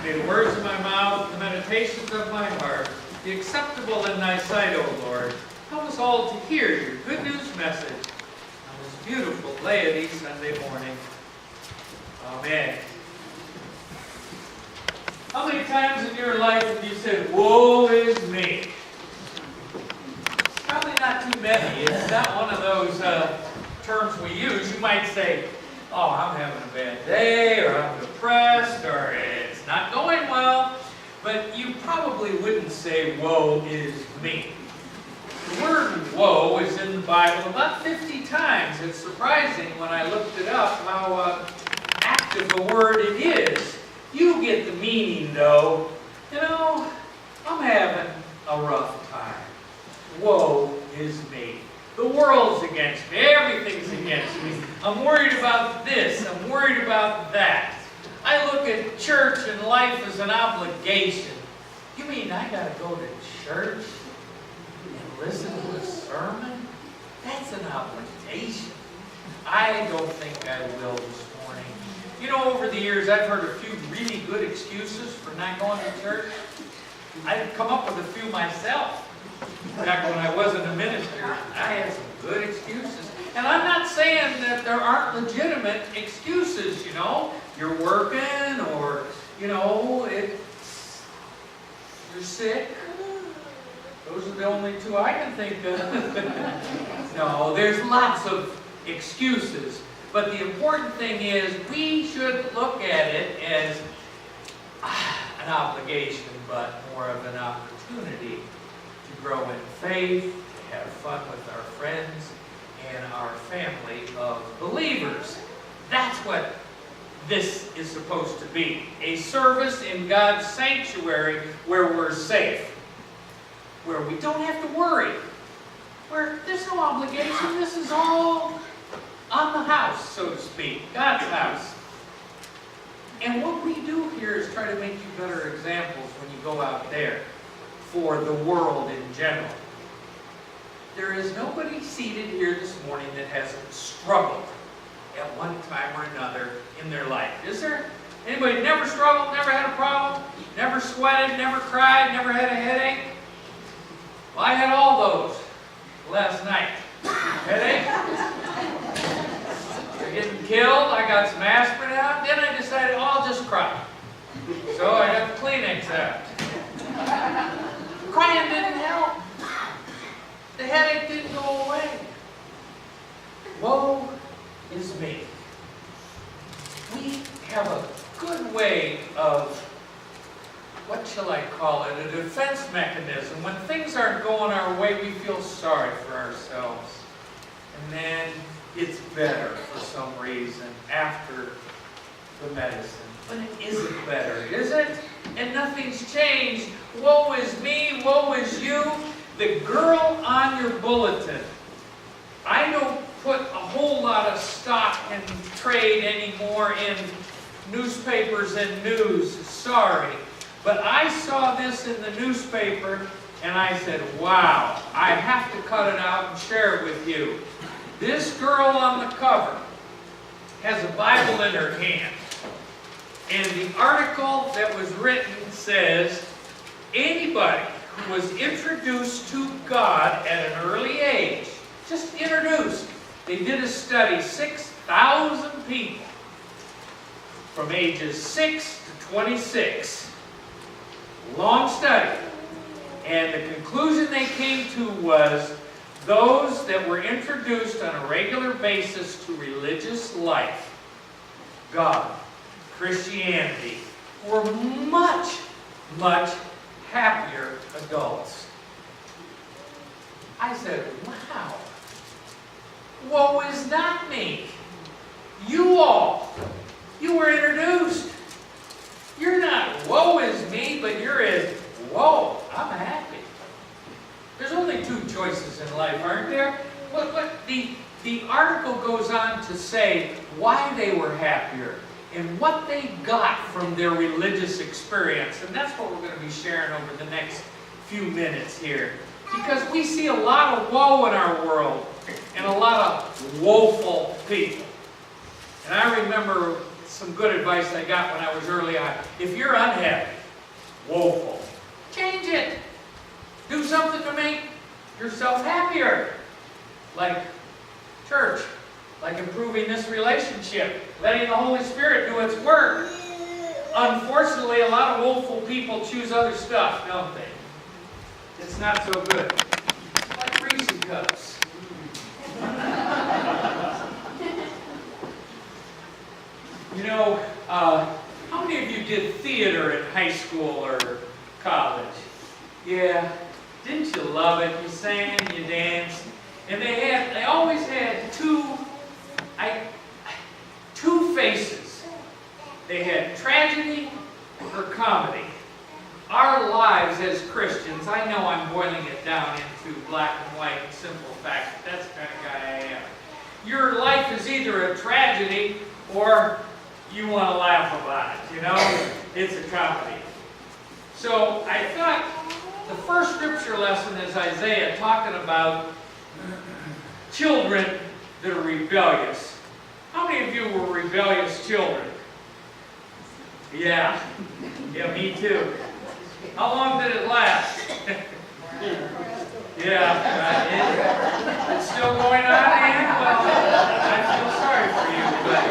May the words of my mouth, the meditations of my heart, be acceptable in thy sight, O Lord. Help us all to hear your good news message on this beautiful Laity Sunday morning. Amen. How many times in your life have you said, woe is me? Probably not too many. It's not one of those terms we use. You might say, oh, I'm having a bad day, or I'm depressed, or it's not going well. But you probably wouldn't say, woe is me. The word woe is in the Bible about 50 times. It's surprising when I looked it up how active a word it is. You get the meaning, though. You know, I'm having a rough time. Woe is me. The world's against me. Everything's against me. I'm worried about this. I'm worried about that. I look at church and life as an obligation. You mean I got to go to church and listen to a sermon? That's an obligation. I don't think I will this morning. You know, over the years, I've heard a few really good excuses for not going to church. I've come up with a few myself. Back when I wasn't a minister, I had some good excuses. And I'm not saying that there aren't legitimate excuses, you know. You're working, or, you know, you're sick. Those are the only two I can think of. No, there's lots of excuses. But the important thing is we should look at it as an obligation, but more of an opportunity to grow in faith, to have fun with our friends and our family of believers. That's what this is supposed to be. A service in God's sanctuary where we're safe, where we don't have to worry, where there's no obligation. This is all on the house, so to speak, God's house. And what we do here is try to make you better examples when you go out there for the world in general. There is nobody seated here this morning that hasn't struggled at one time or another in their life. Is there? Anybody never struggled, never had a problem, never sweated, never cried, never had a headache? Well, I had all those last night. Headache? Getting killed, I got some aspirin out, then I decided, oh, I'll just cry. So I got the Kleenex out. Crying didn't help. The headache didn't go away. Woe is me. We have a good way of, what shall I call it, a defense mechanism. When things aren't going our way, we feel sorry for ourselves. And then it's better for some reason after the medicine. But it isn't better, is it? And nothing's changed. Woe is me, woe is you. The girl on your bulletin. I don't put a whole lot of stock in trade anymore in newspapers and news. Sorry. But I saw this in the newspaper and I said, wow, I have to cut it out and share it with you. This girl on the cover has a Bible in her hand. And the article that was written says, anybody who was introduced to God at an early age, just introduced. They did a study, 6,000 people from ages 6 to 26. Long study. And the conclusion they came to was those that were introduced on a regular basis to religious life, God, Christianity, were much, much happier adults. I said, wow. Woe is not me. You all, you were introduced. You're not woe is me, but you're as whoa, I'm happy. There's only two choices in life, aren't there? But the article goes on to say why they were happier and what they got from their religious experience. And that's what we're going to be sharing over the next few minutes here. Because we see a lot of woe in our world and a lot of woeful people. And I remember some good advice I got when I was early on. If you're unhappy, woeful, change it. Do something to make yourself happier. Like church, like improving this relationship, letting the Holy Spirit do its work. Unfortunately, a lot of woeful people choose other stuff, don't they? It's not so good. Like Reese cups. You know, how many of you did theater in high school or college? Yeah. Didn't you love it? You sang, you danced. And they always had two faces. They had tragedy or comedy. Our lives as Christians, I know I'm boiling it down into black and white and simple facts, but that's the kind of guy I am. Your life is either a tragedy or you want to laugh about it, you know? It's a comedy. So I thought the first scripture lesson is Isaiah talking about children that are rebellious. How many of you were rebellious children? Yeah. Yeah, me too. How long did it last? Yeah. It's still going on, Ann? Well, I feel sorry for you, but...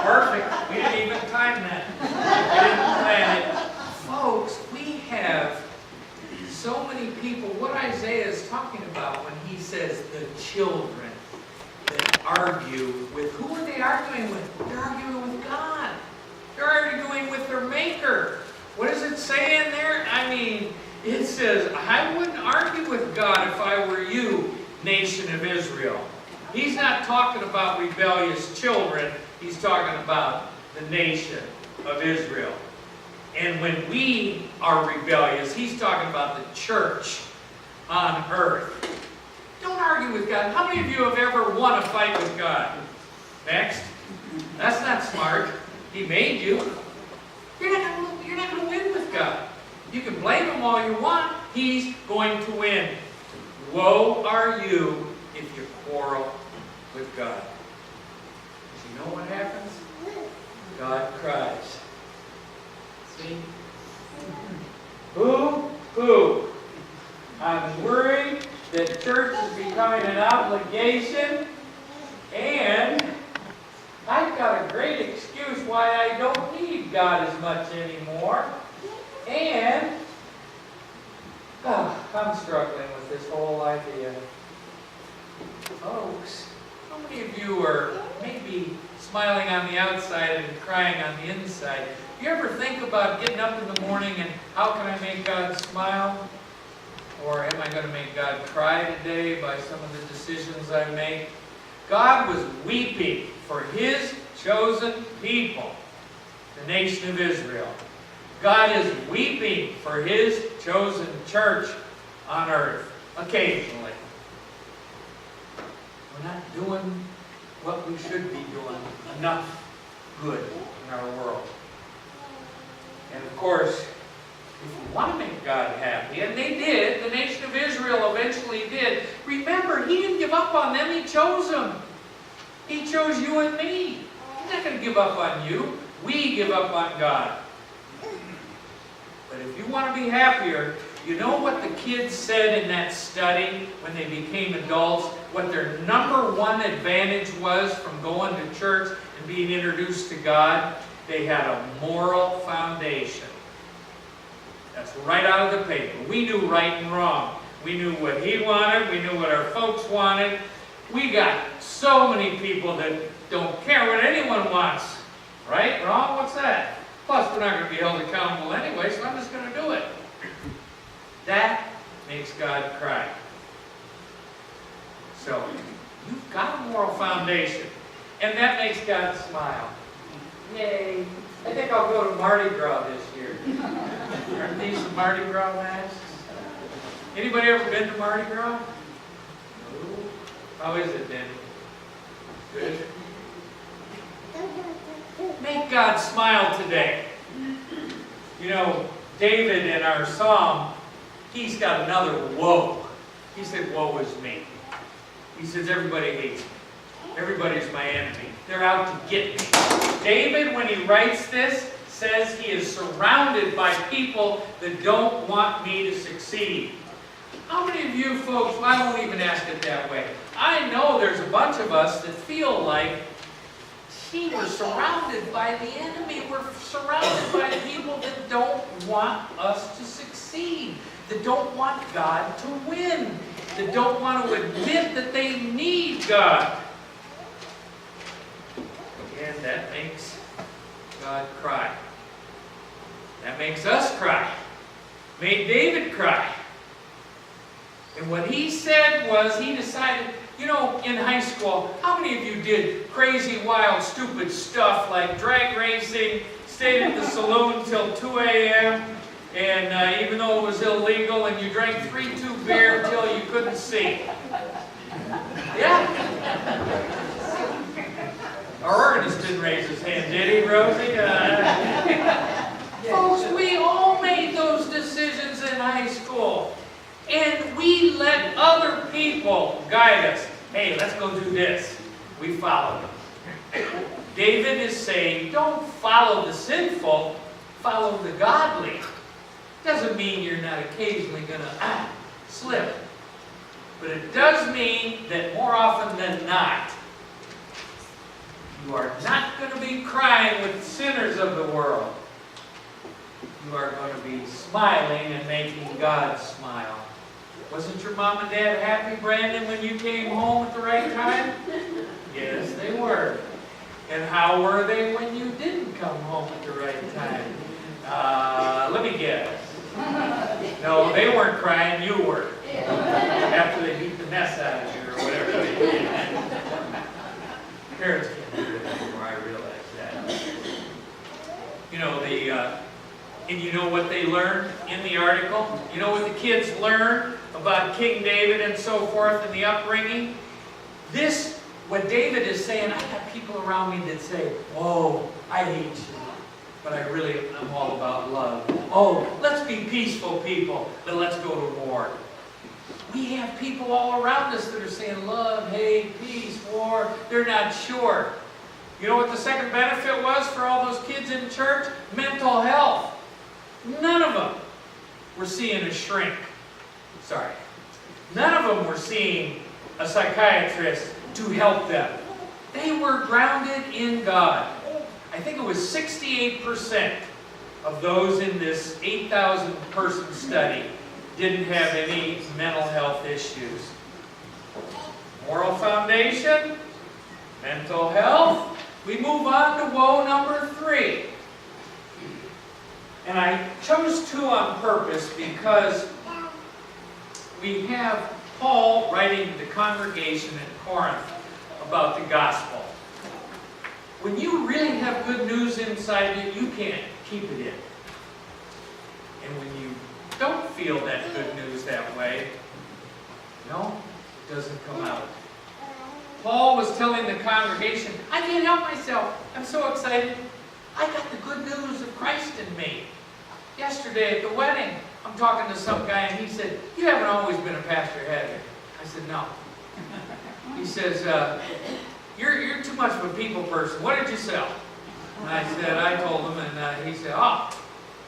Perfect. We didn't even time that. We didn't plan it. Folks, we have so many people. What Isaiah is talking about when he says the children that argue with, who are they arguing with? They're arguing with God. They're arguing with their Maker. What does it say in there? I mean, it says, I wouldn't argue with God if I were you, nation of Israel. He's not talking about rebellious children. He's talking about the nation of Israel. And when we are rebellious, he's talking about the church on earth. Don't argue with God. How many of you have ever won a fight with God? Next. That's not smart. He made you. You're not going to win with God. You can blame him all you want. He's going to win. Woe are you if you quarrel with God. Because you know what happens? God cries. See? Boo-hoo. I'm worried that church is becoming an obligation, and I've got a great excuse why I don't need God as much anymore. And I'm struggling with this whole idea. Folks, how many of you are maybe smiling on the outside and crying on the inside? You ever think about getting up in the morning and how can I make God smile? Or am I going to make God cry today by some of the decisions I make? God was weeping for his chosen people, the nation of Israel. God is weeping for his chosen church on earth, occasionally. We're not doing what we should be doing enough good in our world. And of course, if we want to make God happy, and they did, the nation of Israel eventually did, remember, he didn't give up on them, he chose them. He chose you and me. He's not going to give up on you. We give up on God. But if you want to be happier, you know what the kids said in that study when they became adults? What their number one advantage was from going to church and being introduced to God? They had a moral foundation. That's right out of the paper. We knew right and wrong. We knew what he wanted. We knew what our folks wanted. We got so many people that don't care what anyone wants. Right? Wrong? What's that? Plus, we're not going to be held accountable anyway, so I'm just going to do it. That makes God cry. So, you've got a moral foundation. And that makes God smile. Yay. I think I'll go to Mardi Gras this year. Aren't these some Mardi Gras masks? Anybody ever been to Mardi Gras? No. How is it, Danny? Good. Make God smile today. You know, David in our psalm, he's got another woe. He said, woe is me. He says, everybody hates me. Everybody's my enemy. They're out to get me. David, when he writes this, says he is surrounded by people that don't want me to succeed. How many of you folks, well, I won't even ask it that way. I know there's a bunch of us that feel like, gee, we're surrounded by the enemy. We're surrounded by people that don't want us to succeed, that don't want God to win, that don't want to admit that they need God. And that makes God cry. That makes us cry. Made David cry. And what he said was, he decided, you know, in high school, how many of you did crazy, wild, stupid stuff like drag racing, stayed at the saloon till 2 a.m., and even though it was illegal, and you drank 3-2 beer until you couldn't see? Yeah? Our organist didn't raise his hand, did he, Rosie? Folks, we all made those decisions in high school. And we let other people guide us. Hey, let's go do this. We followed them. David is saying, don't follow the sinful, follow the godly. Doesn't mean you're not occasionally going to slip. But it does mean that more often than not, you are not going to be crying with the sinners of the world. You are going to be smiling and making God smile. Wasn't your mom and dad happy, Brandon, when you came home at the right time? Yes, they were. And how were they when you didn't come home at the right time? Let me guess. No, they weren't crying, you were. After they beat the mess out of you or whatever they did. Parents can't do that anymore, I realize that. You know, and you know what they learned in the article? You know what the kids learned about King David and so forth in the upbringing? What David is saying, I have people around me that say, oh, I hate you, but I'm all about love. Oh, let's be peaceful people, but let's go to war. We have people all around us that are saying love, hate, peace, war. They're not sure. You know what the second benefit was for all those kids in church? Mental health. None of them were seeing a shrink. Sorry. None of them were seeing a psychiatrist to help them. They were grounded in God. I think it was 68% of those in this 8,000 person study didn't have any mental health issues. Moral foundation, mental health. We move on to woe number 3. And I chose 2 on purpose because we have Paul writing to the congregation at Corinth about the gospel. When you really have good news inside you, you can't keep it in. And when you don't feel that good news that way, it doesn't come out. Paul was telling the congregation, I can't help myself. I'm so excited. I got the good news of Christ in me. Yesterday at the wedding, I'm talking to some guy and he said, you haven't always been a pastor, have you? I said, no. He says, you're too much of a people person. What did you sell? And I told him, and he said, oh.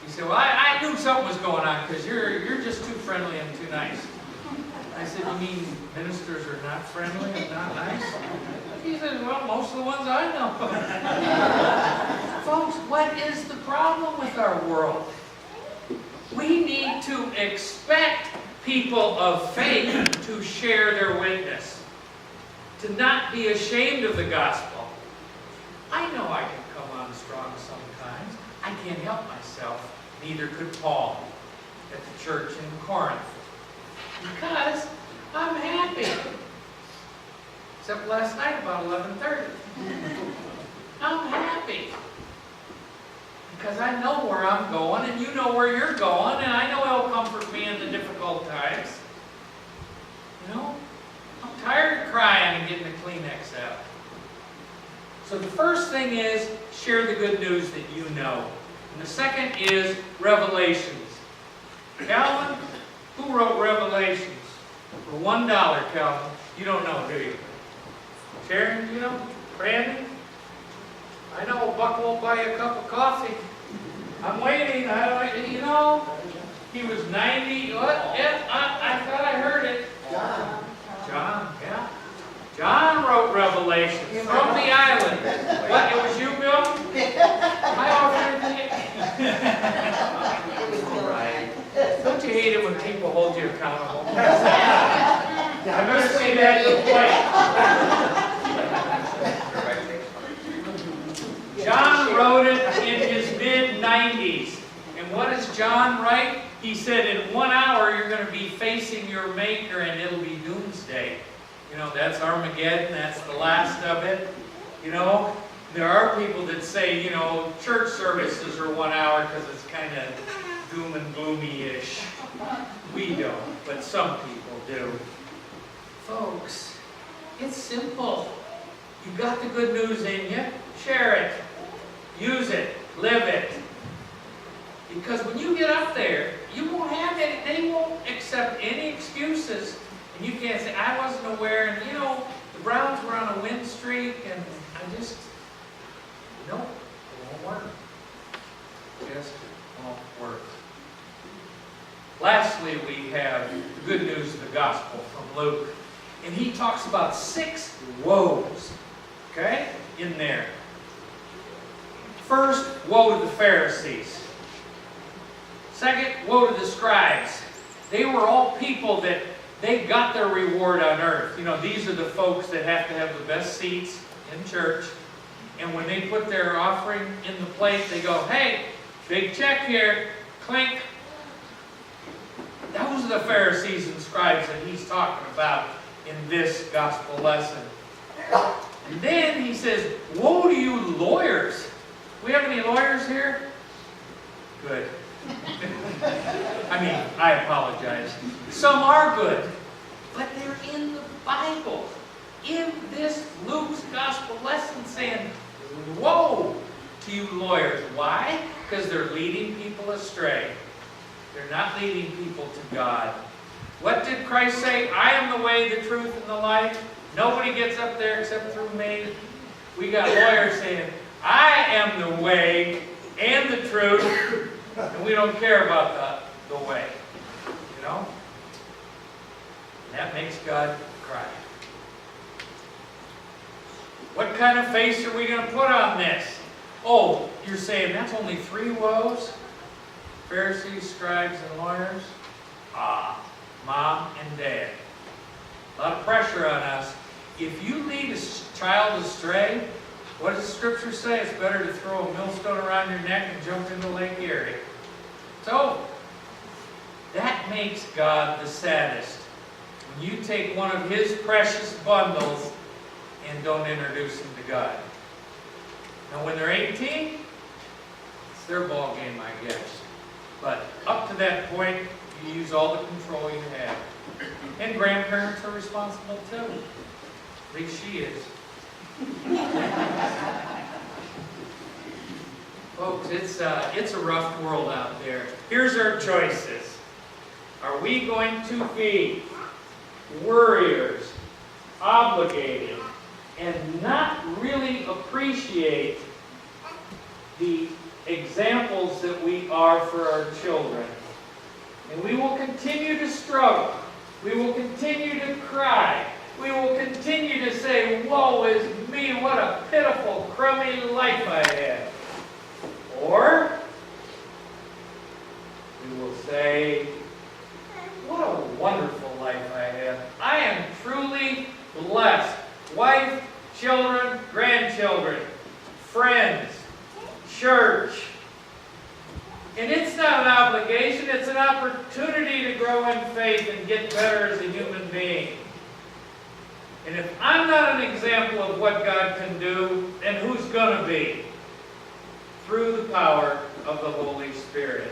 He said, well, I knew something was going on because you're just too friendly and too nice. I said, you mean ministers are not friendly and not nice? He said, well, most of the ones I know. Folks, what is the problem with our world? We need to expect people of faith to share their witness, to not be ashamed of the gospel. I know I can come on strong sometimes. I can't help myself. Neither could Paul at the church in Corinth. Because I'm happy. Except last night about 11:30. I'm happy. Because I know where I'm going, and you know where you're going, and I know it'll comfort me in the difficult times. I'm tired of crying and getting the Kleenex out. So the first thing is, share the good news that you know. And the second is Revelations. Calvin, who wrote Revelations? For $1, Calvin. You don't know, do you? Sharon, you know, Brandon? I know Buck won't buy you a cup of coffee. I'm waiting. You know, he was 90. What? Yeah, I thought I heard it. John, yeah. John wrote Revelation from the island. What? It was you, Bill? I offered it. Right. Don't you hate it when people hold you accountable? I'm going to say that to play. John wrote it in his mid-90s. And what does John write? He said, in 1 hour you're going to be facing your Maker and it'll be doomsday. You know, that's Armageddon, that's the last of it. You know, there are people that say, you know, church services are 1 hour because it's kind of doom and gloomy-ish. We don't, but some people do. Folks, it's simple. You got the good news in you, share it. Use it, live it. Because when you get up there, you won't have any, they won't accept any excuses. And you can't say, I wasn't aware, and you know, the Browns were on a win streak, and I just, no, it won't work. Just won't work. Lastly, we have the good news of the gospel from Luke. And he talks about 6 woes, okay, in there. First, woe to the Pharisees. Second, woe to the scribes. They were all people that they got their reward on earth. You know, these are the folks that have to have the best seats in church. And when they put their offering in the plate, they go, hey, big check here, clink. Those are the Pharisees and scribes that he's talking about in this gospel lesson. And then he says, woe to you lawyers. Do we have any lawyers here? Good. I mean, I apologize. Some are good, but they're in the Bible. In this Luke's gospel lesson saying, woe to you lawyers. Why? Because they're leading people astray. They're not leading people to God. What did Christ say? I am the way, the truth, and the life. Nobody gets up there except through me. We got lawyers saying, I am the way and the truth, and we don't care about the way. You know? And that makes God cry. What kind of face are we going to put on this? Oh, you're saying that's only 3 woes? Pharisees, scribes, and lawyers? Ah, mom and dad. A lot of pressure on us. If you lead a child astray, what does the scripture say? It's better to throw a millstone around your neck and jump into Lake Erie. So, that makes God the saddest. When you take one of His precious bundles and don't introduce them to God. Now when they're 18, it's their ball game, I guess. But up to that point, you use all the control you have. And grandparents are responsible too. At least she is. Folks, it's a rough world out there. Here's our choices. Are we going to be worriers, obligated, and not really appreciate the examples that we are for our children? And we will continue to struggle. We will continue to cry. We will continue to say, woe is me, what a pitiful, crummy life I had. Or we will say, what a wonderful life I have. I am truly blessed. Wife, children, grandchildren, friends, church. And it's not an obligation, it's an opportunity to grow in faith and get better as a human being. And if I'm not an example of what God can do, then who's going to be? Through the power of the Holy Spirit.